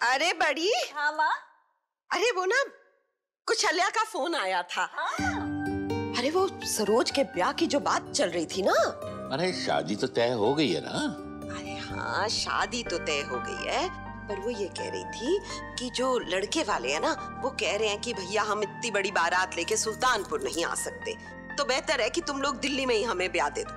अरे बड़ी। हाँ माँ। अरे वो ना कुशल्या का फोन आया था। हाँ। अरे वो सरोज के ब्याह की जो बात चल रही थी ना। अरे शादी तो तय हो गई है ना। अरे हाँ, शादी तो तय हो गई है, पर वो ये कह रही थी कि जो लड़के वाले हैं ना, वो कह रहे हैं कि भैया हम इतनी बड़ी बारात लेके सुल्तानपुर नहीं आ सकते, तो बेहतर है कि तुम लोग दिल्ली में ही हमें ब्याह दे दो।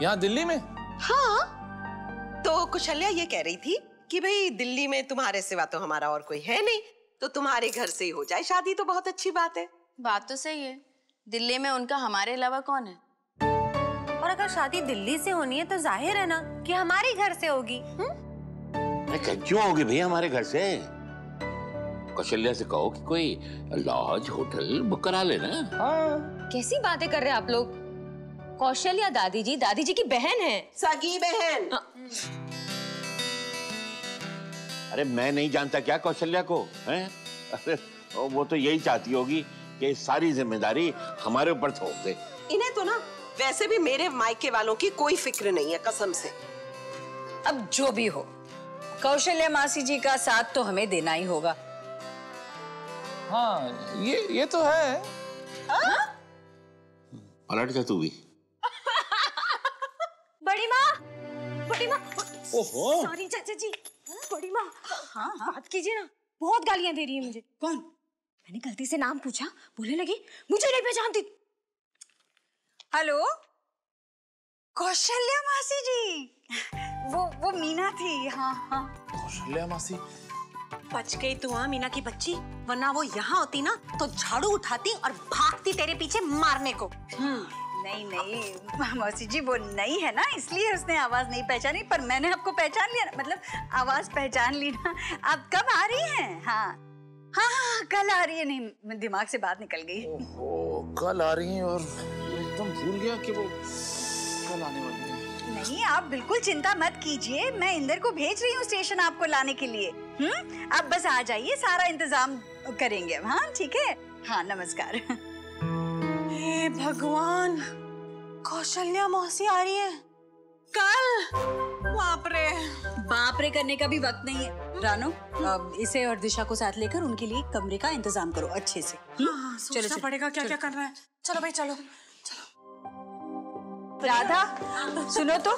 यहाँ दिल्ली में? हाँ, तो कुशल्या ये कह रही थी कि भाई दिल्ली में तुम्हारे सिवा तो हमारा और कोई है नहीं, तो तुम्हारे घर से ही हो जाए शादी तो बहुत अच्छी बात है। बात तो सही है, दिल्ली में उनका हमारे अलावा कौन है? और अगर शादी दिल्ली से होनी है तो जाहिर है ना कि हमारे घर से होगी। क्यों होगी भैया हमारे घर से? कौशल्या से कहो कि कोई लॉज होटल बुक करा लेना। हाँ। कैसी बातें कर रहे हैं आप लोग? कौशल्या दादी जी की बहन है, सगी बहन। अरे मैं नहीं जानता क्या कौशल्या को, हैं? अरे वो तो यही चाहती होगी कि सारी जिम्मेदारी हमारे ऊपर थोप दे। इन्हें तो ना वैसे भी मेरे मायके वालों की कोई फिक्र नहीं है, कसम से। अब जो भी हो, कौशल्या मासी जी का साथ तो हमें देना ही होगा। हाँ, ये तो है। पलट जा तू भी। बड़ी माँ। ओहो। सॉरी चाचा जी। बड़ी माँ, हाँ बात कीजिए ना, बहुत गालियां दे रही है मुझे। कौन? मैंने गलती से नाम पूछा, बोलने लगी मुझे नहीं पहचानती। हेलो, कौशल्या मासी जी। वो मीना थी। हाँ। कौशल्या मासी? बच गई तू हाँ मीना की बच्ची, वरना वो यहाँ होती ना तो झाड़ू उठाती और भागती तेरे पीछे मारने को। नहीं मौसी जी, वो नहीं है ना, इसलिए उसने आवाज नहीं पहचानी, पर मैंने आपको पहचान लिया, मतलब आवाज पहचान ली ना। आप कब आ रही हैं? हाँ, कल आ रही है। नहीं, दिमाग से बात निकल गई। ओहो, कल आ रही हैं और एकदम भूल गया कि वो कल आने वाली है। नहीं, आप बिल्कुल चिंता मत कीजिए, मैं इंदर को भेज रही हूँ स्टेशन आपको लाने के लिए। आप बस आ जाइए, सारा इंतजाम करेंगे। हाँ ठीक है। हाँ नमस्कार। हे भगवान, कौशल्या मौसी आ रही है कल। बाप रे करने का भी वक्त नहीं है। रानो, इसे और दिशा को साथ लेकर उनके लिए कमरे का इंतजाम करो अच्छे से। सोचना पड़ेगा क्या क्या करना है। चलो भाई चलो। राधा सुनो तो,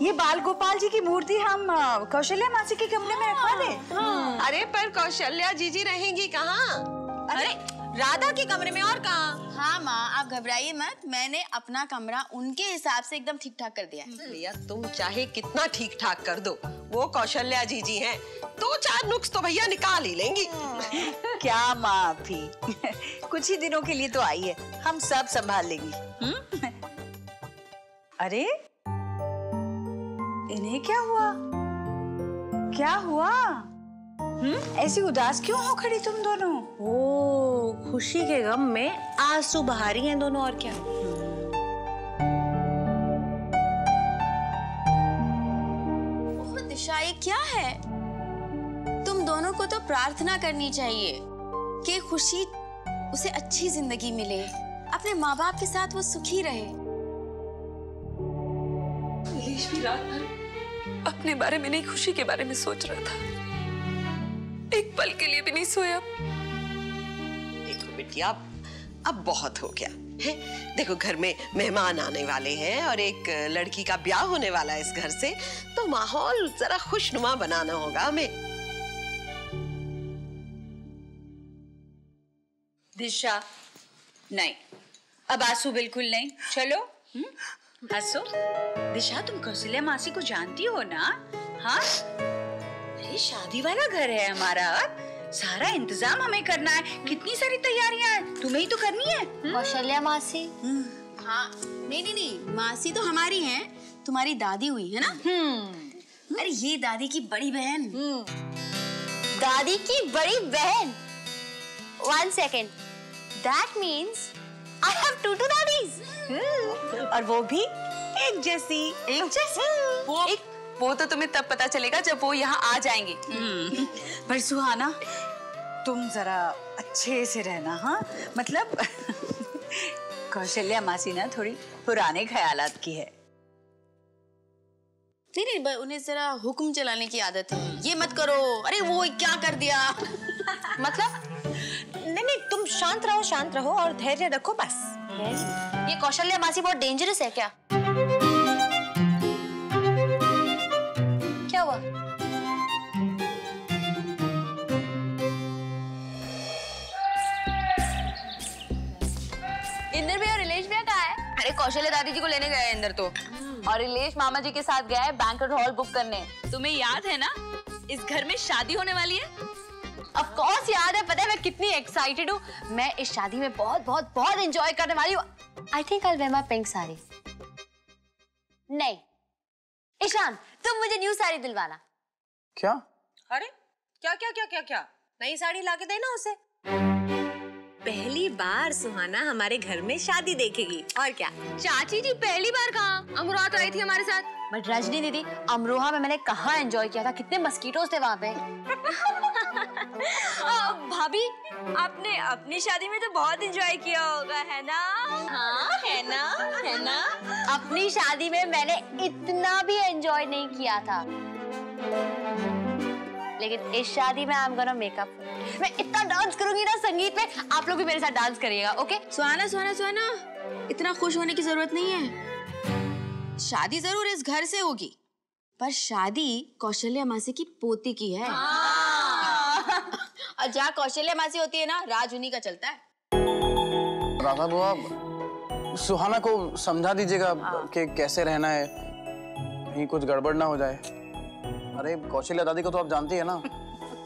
ये बाल गोपाल जी की मूर्ति हम कौशल्या मासी के कमरे में रखवा दें। अरे पर कौशल्या जीजी रहेंगी कहाँ? अरे राधा के कमरे में और कहाँ? हाँ माँ, आप घबराइए मत, मैंने अपना कमरा उनके हिसाब से एकदम ठीक ठाक कर दिया है। भैया तुम चाहे कितना ठीक ठाक कर दो, वो कौशल्या जीजी हैं, 2-4 नुक्स तो भैया निकाल ही लेंगी। क्या माफी, कुछ ही दिनों के लिए तो आई है, हम सब संभाल लेंगी। अरे इन्हें क्या हुआ? ऐसी उदास क्यों हो खड़ी तुम दोनों? ओ, खुशी के गम में आंसू बहा रही हैं दोनों, और क्या। ओह दिशा, ये क्या है? तुम दोनों को तो प्रार्थना करनी चाहिए कि खुशी उसे अच्छी जिंदगी मिले, अपने माँ बाप के साथ वो सुखी रहे। नीलेश भी रात भर अपने बारे में नहीं, खुशी के बारे में सोच रहा था, एक पल के लिए भी नहीं सोया। देखो बिटिया, अब बहुत हो गया है। देखो घर में मेहमान आने वाले हैं और एक लड़की का ब्याह होने वाला है इस घर से, तो माहौल जरा खुशनुमा बनाना होगा हमें। दिशा नहीं, अब आंसू बिल्कुल नहीं। चलो हंसो। दिशा, तुम कौशल्या मासी को जानती हो ना? हाँ, अरे शादी वाला घर है हमारा, अब सारा इंतजाम हमें करना है, कितनी सारी तैयारियां हैं, तुम्हें ही तो करनी है। कौशल्या मासी? हाँ, नहीं, मासी तो हमारी हैं, तुम्हारी दादी हुई है ना? अरे ये दादी की बड़ी बहन। दादी की बड़ी बहन? 1 second. That means I have two daddies. और वो भी एक जैसी। वो तो तुम्हें तब पता चलेगा जब वो यहाँ आ जाएंगे। पर सुहाना, तुम जरा अच्छे से रहना। हाँ मतलब कौशल्या मासी ना थोड़ी पुराने ख्यालात की है। नहीं, उन्हें जरा हुक्म चलाने की आदत है। ये मत करो, अरे वो क्या कर दिया। मतलब नहीं, तुम शांत रहो और धैर्य रखो बस। ये कौशल्या मासी बहुत डेंजरस है क्या? क्या हुआ? इंदर भैया और रिलेश भैया कहाँ है? अरे कौशल्या दादी जी को लेने गए इंदर तो, और रिलेश मामा जी के साथ गया है बैंक्वेट हॉल बुक करने। तुम्हें याद है ना, इस घर में शादी होने वाली है। Of course याद है, पता है मैं कितनी एक्साइटेड हूँ। मैं इस शादी में बहुत एंजॉय करने वाली हूँ। I think I'll wear my pink sari. नहीं, ईशान तुम मुझे न्यू साड़ी दिलवाना। क्या? अरे क्या नई साड़ी लाके देना उसे। पहली बार सुहाना हमारे घर में शादी देखेगी, और क्या। चाची जी पहली बार कहाँ, अमरोहा तो आई थी हमारे साथ। बट रजनी दीदी, अमरोहा में मैंने कहाँ एंजॉय किया था, कितने मस्कीटोज थे वहाँ पे। भाभी आपने अपनी शादी में तो बहुत एंजॉय किया होगा, है ना? हाँ है ना। अपनी शादी में मैंने इतना भी एंजॉय नहीं किया था, लेकिन इस शादी में I am gonna make up. मैं इतना डांस करूंगी ना संगीत में, आप लोग भी मेरे साथ डांस करिएगा, ओके? सुहाना, इतना खुश होने की जरूरत नहीं है। शादी जरूर इस घर से होगी, पर शादी कौशल्या मासी की पोती की है। और जहाँ कौशल्या मासी होती है ना, राज उन्हीं का चलता है। राधा बुआ, सुहाना को समझा दीजिएगा कि कैसे रहना है, कहीं कुछ गड़बड़ ना हो जाए। अरे कौशल्या दादी को तो आप जानती है ना,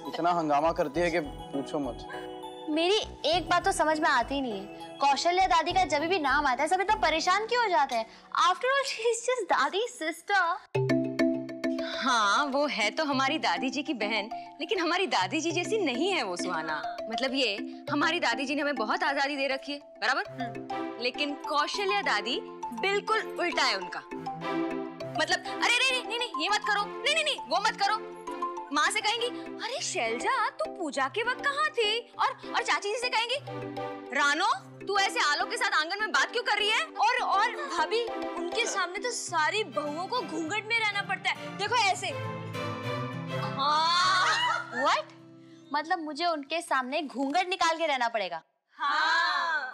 इतना हंगामा करती है कि पूछो मत। मेरी एक बात तो समझ में आती नहीं है, कौशल्या दादी का जब भी नाम आता है सब इतना परेशान क्यों हो जाते हैं? After all she is just दादी सिस्टर। हाँ वो है तो हमारी दादी जी की बहन, लेकिन हमारी दादी जी जैसी नहीं है वो सुहाना। मतलब ये, हमारी दादी जी ने हमें बहुत आजादी दे रखी है, बराबर, लेकिन कौशल्या दादी बिल्कुल उल्टा है उनका। मतलब अरे नहीं ये मत करो, नहीं वो मत करो। माँ से कहेंगी अरे शैलजा तू पूजा के वक्त कहाँ थी, और चाची जी से कहेंगी रानो तू ऐसे आलोक के साथ आंगन में बात क्यों कर रही है। और भाभी, उनके सामने तो सारी बहुओं को घूंघट में रहना पड़ता है, देखो ऐसे। व्हाट? मतलब मुझे उनके सामने घूंघट निकाल के रहना पड़ेगा? हाँ।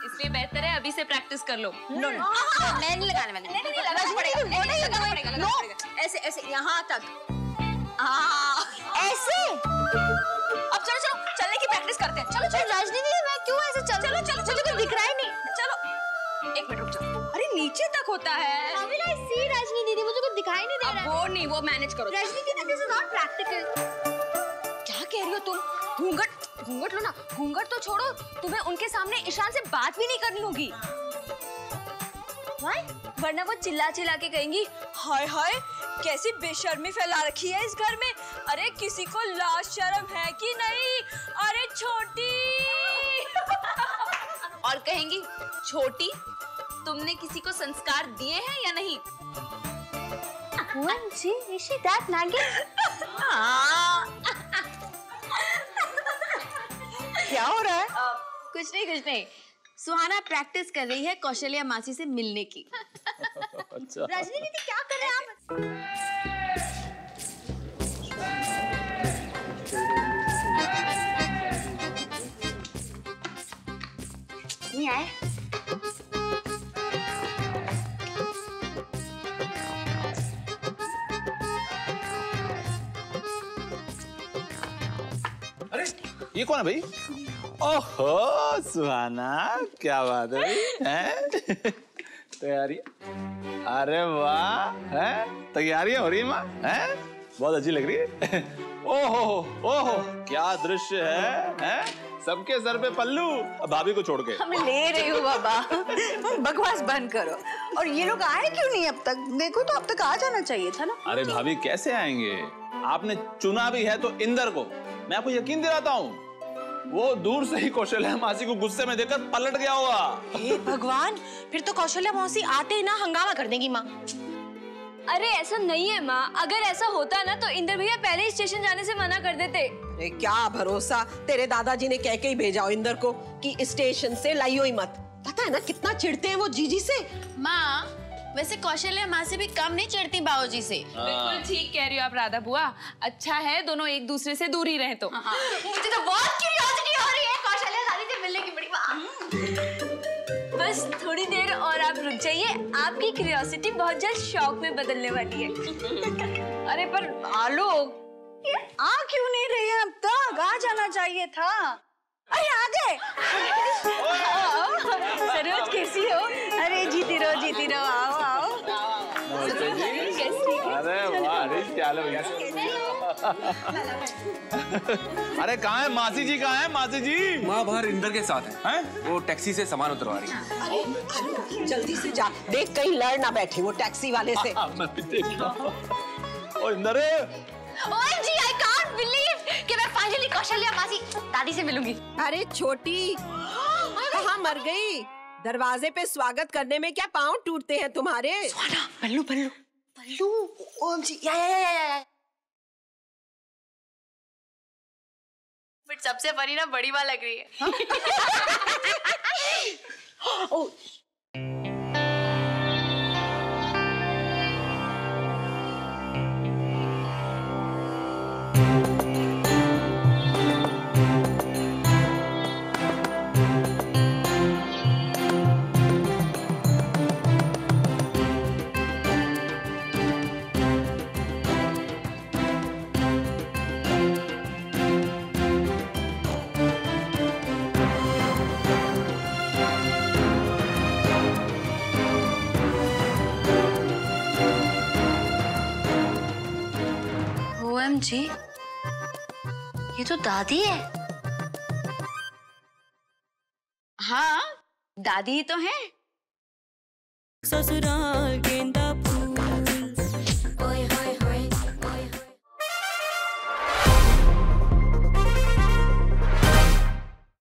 इसलिए बेहतर है अभी से प्रैक्टिस कर लो। नो मैं नहीं लगाने वाली। नहीं लगाना पड़ेगा। ऐसे यहाँ तक। ऐसे? अब चलो चलने की प्रैक्टिस करते हैं। चलो राजनीति मैं क्यों ऐसे चलो मुझे कुछ दिख रहा ही नहीं। चलो एक मिनट रुक जाओ। अरे नीचे तक होता है। राजनीति दीदी मुझे कुछ दिखाई नहीं दे रहा। वो नहीं, वो मैनेज करो। राजनीति दिस इज नॉट प्रैक्टिकल। क्या कह रही हो तुम? घूंघट लो ना। घूंघट तो छोड़ो, तुम्हें उनके सामने ईशान से बात भी नहीं करनी होगी, वरना वो चिल्ला के कहेंगी हाय हाय कैसी बेशर्मी फैला रखी है इस घर में, अरे किसी को लाज शर्म है कि नहीं, अरे छोटी। और कहेंगी छोटी तुमने किसी को संस्कार दिए हैं या नहीं? Is she that nagging? क्या हो रहा है? कुछ नहीं, सुहाना प्रैक्टिस कर रही है कौशल्या मासी से मिलने की। अच्छा। रजनी दीदी क्या कर रहे हैं आप? नहीं आए? अरे ये कौन है भाई? ओहो सुहाना, क्या बात है भाई? हैं? तैयारी? अरे वाह, हैं? तैयारियां हो रही है माँ? हैं? बहुत अच्छी लग रही है। ओहो, क्या दृश्य है? हैं? सबके सर पे पल्लू, भाभी को छोड़ के। हम ले रही हूँ बाबा, बकवास बंद करो। और ये लोग आए क्यों नहीं अब तक? देखो तो अब तक आ जाना चाहिए था ना। अरे भाभी कैसे आएंगे? आपने चुना भी है तो इंदर को। मैं आपको यकीन दिलाता हूँ, वो दूर से ही कौशल्या मासी को गुस्से में देखकर पलट गया होगा। हे भगवान, फिर तो कौशल्या मौसी आते ही ना हंगामा कर देंगी माँ। अरे ऐसा नहीं है माँ, अगर ऐसा होता ना तो इंदर भैया पहले ही स्टेशन जाने से मना कर देते। अरे क्या भरोसा, तेरे दादाजी ने कह के ही भेजा इंदर को कि स्टेशन से लाइयो ही मत। पता है ना कितना चिढ़ते हैं वो जीजी से। माँ वैसे कौशल्या माँ से भी कम नहीं चिढ़ती बाबूजी से। बिल्कुल ठीक कह रही हो आप राधा बुआ। अच्छा है दोनों एक दूसरे से दूर ही रहे तो। मुझे तो बहुत क्यूरियोसिटी हो रही है कौशल्या दादी से मिलने की। बड़ी बस थोड़ी देर और आप रुक जाइए, आपकी क्यूरियोसिटी बहुत जल्द शौक में बदलने वाली है। अरे पर आलोक, ये आ क्यों नहीं रहे हैं अब तक? आ जाना चाहिए था। अरे आ गए। सरोज कैसी हो? अरे जीती रहो, आओ आओ। अरे वाह क्या लो भैया। अरे कहाँ है मासी जी? कहाँ है मासी जी? माँ बाहर इंदर के साथ हैं। वो टैक्सी से सामान उतरवा रही है। जल्दी से जा, देख कहीं लड़ ना बैठे वो टैक्सी वाले से। मैं भी देख रहा हूँ। ओ Inder, OMG, I can't believe कि मैं फाइनली कौशल्या मासी दादी से मिलूंगी। अरे छोटी, कहाँ मर गई? दरवाजे पे स्वागत करने में क्या पाँव टूटते हैं तुम्हारे? पल्लू पल्लू पल्लू, OMG, या। बट सबसे फनी ना बड़ी माँ लग रही है। ओ OMG, ये तो दादी है। हाँ दादी ही तो है। ससुराल